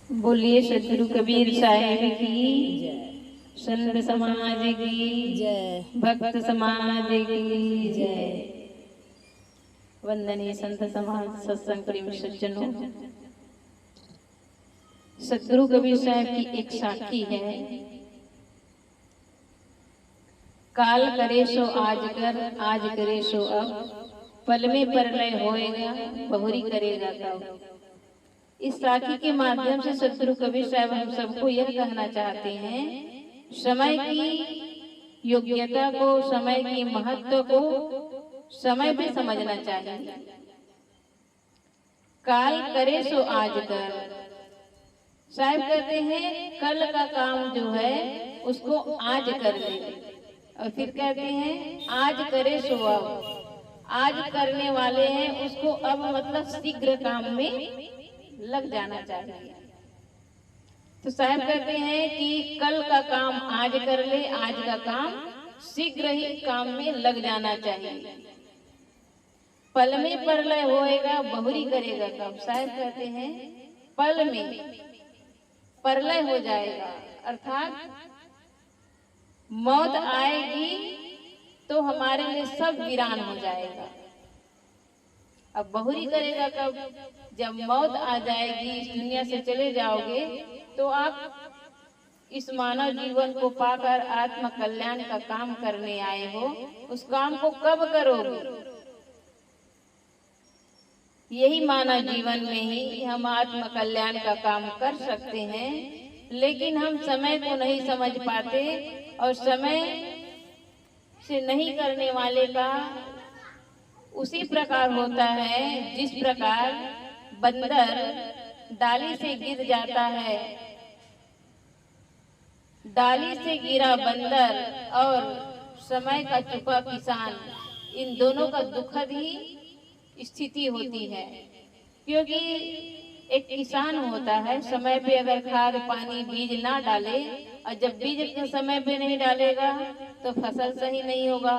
बोलिए सतगुरु कबीर साहिब की, संत समाज की जय, भक्त समाज की जय। वंदनीय संत समाज, सत्संग प्रेम सज्जनों, सतगुरु कबीर साहिब की एक साखी है। काल करे सो आज कर, आज करे सो अब, पल में परलय होएगा, बहुरी करेगा तब। इस साखी के माध्यम से सतगुरु कबीर साहब हम सबको यह कहना चाहते हैं, समय की योग्यता को, समय की महत्व को समय पे समझना चाहिए। काल करे सो आज कर, साहब कहते हैं कल का काम जो है उसको आज कर ले, और फिर कहते हैं आज करे सो अब। आज करने वाले हैं उसको अब मतलब शीघ्र काम में लग जाना चाहिए। तो साहब कहते हैं कि कल का काम आज कर ले, आज का काम शीघ्र ही काम में लग जाना चाहिए। पल में परलय होएगा, बहुरी करेगा कब। साहब कहते हैं पल में परलय हो जाएगा, अर्थात मौत आएगी तो हमारे लिए सब वीरान हो जाएगा। अब बहुरी करेगा कब? जब मौत आ जाएगी, इस दुनिया से चले जाओगे, तो आप इस मानव जीवन को पाकर आत्म कल्याण का काम करने आए हो, उस काम को कब करोगे? यही मानव जीवन में ही हम आत्म कल्याण का काम कर सकते हैं, लेकिन हम समय को नहीं समझ पाते, और समय से नहीं करने वाले का उसी प्रकार होता है जिस प्रकार बंदर डाली से गिर जाता है। डाली से गिरा बंदर और समय का चुका किसान, इन दोनों का दुखद ही स्थिति होती है। क्योंकि एक किसान होता है, समय पे अगर खाद पानी बीज ना डाले, और जब बीज समय पे नहीं डालेगा तो फसल सही नहीं होगा,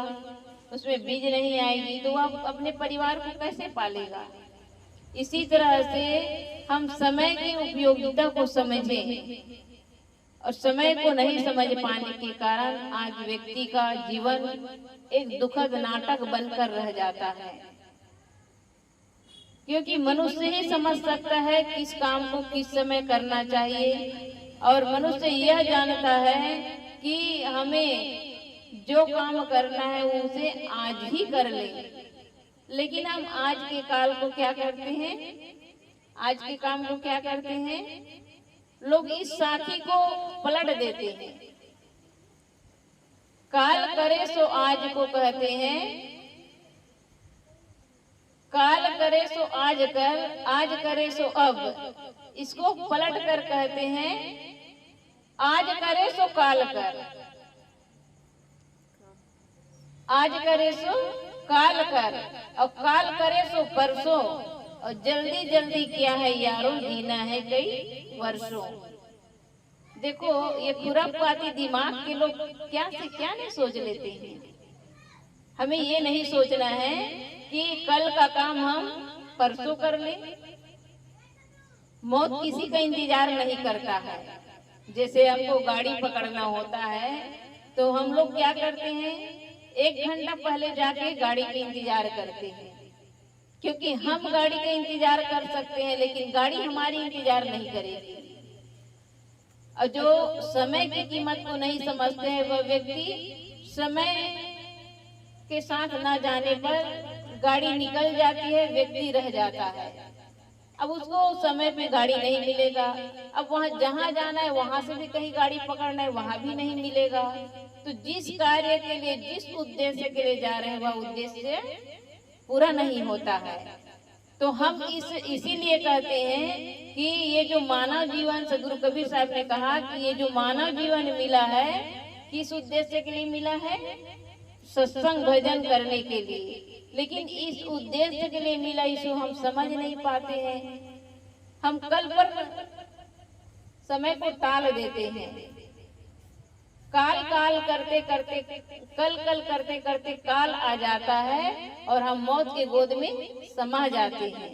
उसमें बीज नहीं आएगी, तो वह अपने परिवार को कैसे पालेगा। इसी तरह से हम समय की उपयोगिता को समझें, और समय को नहीं समझ पाने के कारण आज व्यक्ति का जीवन एक दुखद नाटक बनकर रह जाता है। क्योंकि मनुष्य ही समझ सकता है किस काम को किस समय करना चाहिए, और मनुष्य यह जानता है कि हमें जो काम करना है उसे आज ही कर ले। लेकिन हम आज के काल को क्या करते हैं, आज के काम को क्या करते हैं, लोग इस साखी को पलट देते हैं। काल करे सो आज को कहते हैं, काल करे सो आज कर, आज करे सो अब। इसको पलट कर कहते हैं आज करे सो काल कर, आज करे सो काल कर, और काल करे सो परसों, और जल्दी जल्दी क्या है यारों, जीना है कई वर्षों। देखो ये खुरापाती दिमाग के लोग क्या से क्या नहीं सोच लेते हैं। हमें ये नहीं सोचना है कि कल का काम हम परसों कर लें। मौत किसी का इंतजार नहीं करता है। जैसे हमको गाड़ी पकड़ना होता है तो हम लोग क्या करते हैं, 1 घंटा पहले जाके गाड़ी का इंतजार करते हैं, क्योंकि हम गाड़ी का इंतजार कर सकते हैं, लेकिन गाड़ी हमारी इंतजार नहीं करेगी। और जो समय की कीमत को नहीं समझते हैं, वह व्यक्ति समय के साथ ना जाने पर गाड़ी निकल जाती है, व्यक्ति रह जाता है। अब उसको समय पे गाड़ी नहीं मिलेगा, अब वहाँ जहाँ जाना है वहां से भी कहीं गाड़ी पकड़ना है, वहां भी नहीं मिलेगा। तो जिस कार्य के लिए, जिस उद्देश्य के लिए जा रहे हैं, वह उद्देश्य पूरा नहीं होता है। तो हम इसीलिए कहते हैं कि ये जो मानव जीवन, सदगुरु कबीर साहब ने कहा कि ये जो मानव जीवन मिला है, किस उद्देश्य के लिए मिला है, सत्संग भजन करने के लिए। लेकिन इस उद्देश्य के लिए मिला, इसको हम समझ नहीं पाते हैं। हम कल पर समय को टाल देते हैं। काल काल करते करते, कल कल करते करते काल आ जाता है, और हम मौत के गोद में समा जाते हैं।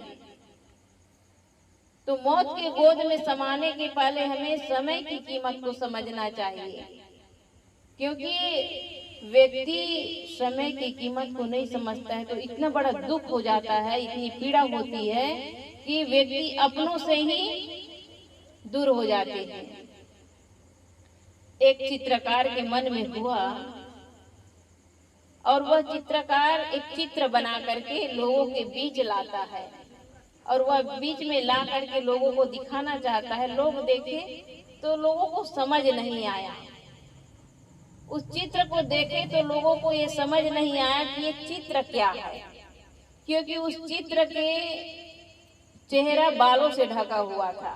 तो मौत के गोद में समाने के पहले हमें समय की कीमत को समझना चाहिए, क्योंकि व्यक्ति समय की कीमत को नहीं समझता है तो इतना बड़ा दुख हो जाता है, इतनी पीड़ा होती है कि व्यक्ति अपनों से ही दूर हो जाते हैं। एक चित्रकार के मन में हुआ और वह चित्रकार एक चित्र बना करके लोगों के बीच लाता है और वह बीच में ला करके लोगों को दिखाना चाहता है। लोग देखे तो लोगों को समझ नहीं आया। उस चित्र को देखे तो लोगों को ये समझ नहीं आया कि ये चित्र क्या है, क्योंकि उस चित्र के चेहरा बालों से ढका हुआ था,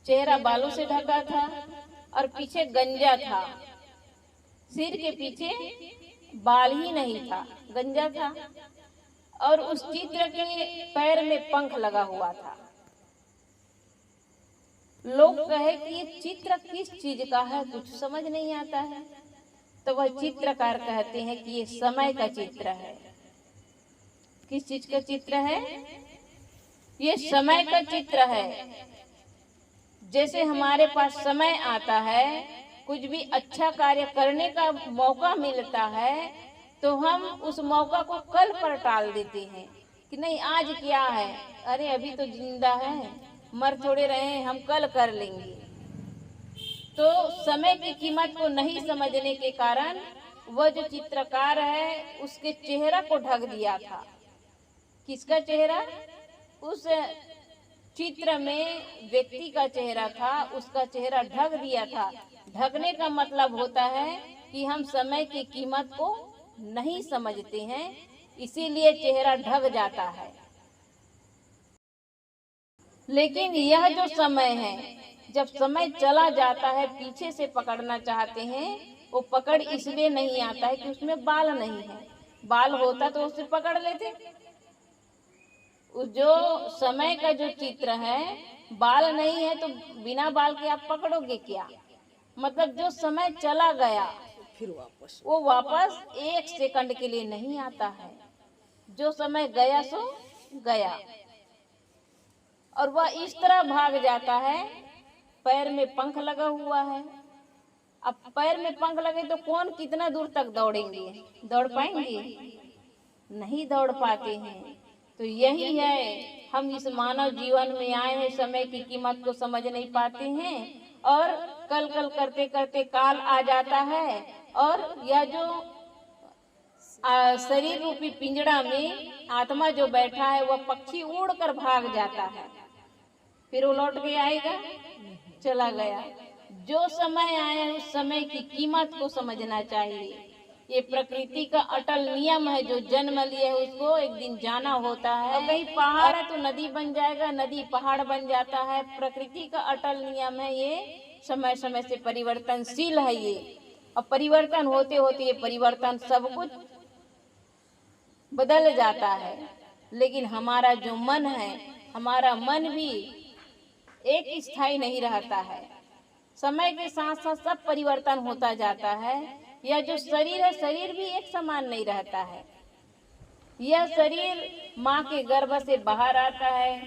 चेहरा बालों से ढका था और पीछे गंजा था, सिर के पीछे बाल ही नहीं था, गंजा था और उस चित्र के पैर में पंख लगा हुआ था। लोग कहे कि ये चित्र किस चीज का है, कुछ समझ नहीं आता है। तो वह चित्रकार कहते हैं कि ये समय का चित्र है। किस चीज का चित्र है? ये समय का चित्र है। जैसे हमारे पास समय आता है, कुछ भी अच्छा कार्य करने का मौका मिलता है तो हम उस मौका को कल पर टाल देते हैं कि नहीं आज क्या है, अरे अभी तो जिंदा है, मर थोड़े रहे, हम कल कर लेंगे। तो समय की कीमत को नहीं समझने के कारण वह जो चित्रकार है उसके चेहरा को ढक दिया था। किसका चेहरा? उस चित्र में व्यक्ति का चेहरा था, उसका चेहरा ढक दिया था। ढकने का मतलब होता है कि हम समय की कीमत को नहीं समझते हैं, इसीलिए चेहरा ढक जाता है। लेकिन यह जो समय है, जब समय चला जाता है पीछे से पकड़ना चाहते हैं, वो पकड़ इसलिए नहीं आता है कि उसमें बाल नहीं है। बाल होता तो उसे पकड़ लेते। उस जो समय का जो चित्र है, बाल नहीं है तो बिना बाल के आप पकड़ोगे क्या? मतलब जो समय चला गया फिर वो वापस एक सेकंड के लिए नहीं आता है। जो समय गया सो गया और वह इस तरह भाग जाता है। पैर में पंख लगा हुआ है। अब पैर में पंख लगे तो कौन कितना दूर तक दौड़ेंगे? दौड़ पाएंगे? नहीं दौड़ पाते हैं। तो यही है, हम इस मानव जीवन में आए हैं, समय की कीमत को समझ नहीं पाते हैं और कल कल करते करते काल आ जाता है और यह जो शरीर रूपी पिंजड़ा में आत्मा जो बैठा है वह पक्षी उड़कर भाग जाता है, फिर वो लौट के आएगा? चला गया। जो समय आया उस समय की कीमत को समझना चाहिए। ये प्रकृति का अटल नियम है, जो जन्म लिए है उसको एक दिन जाना होता है। और कहीं पहाड़ है तो नदी बन जाएगा, नदी पहाड़ बन जाता है। प्रकृति का अटल नियम है, ये समय समय से परिवर्तनशील है ये। और परिवर्तन होते होते ये परिवर्तन सब कुछ बदल जाता है। लेकिन हमारा जो मन है, हमारा मन भी एक स्थायी नहीं रहता है। समय के साथ साथ सब परिवर्तन होता जाता है। यह जो शरीर है, शरीर भी एक समान नहीं रहता है। यह शरीर माँ के गर्भ से बाहर आता है,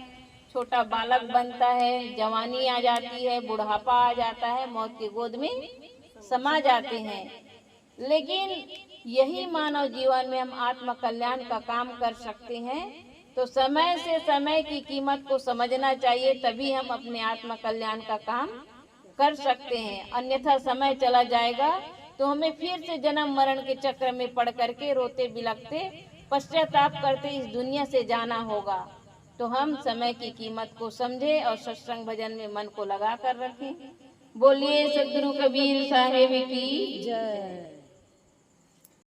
छोटा बालक बनता है, जवानी आ जाती है, बुढ़ापा आ जाता है, मौत के गोद में समा जाते हैं। लेकिन यही मानव जीवन में हम आत्म कल्याण का काम कर सकते हैं। तो समय से समय की कीमत को समझना चाहिए, तभी हम अपने आत्म कल्याण का काम कर सकते हैं। अन्यथा समय चला जाएगा तो हमें फिर से जन्म मरण के चक्र में पड़ करके रोते बिलखते पश्चाताप करते इस दुनिया से जाना होगा। तो हम समय की कीमत को समझें और सत्संग भजन में मन को लगा कर रखें। बोलिए सद्गुरु कबीर साहेब की जय।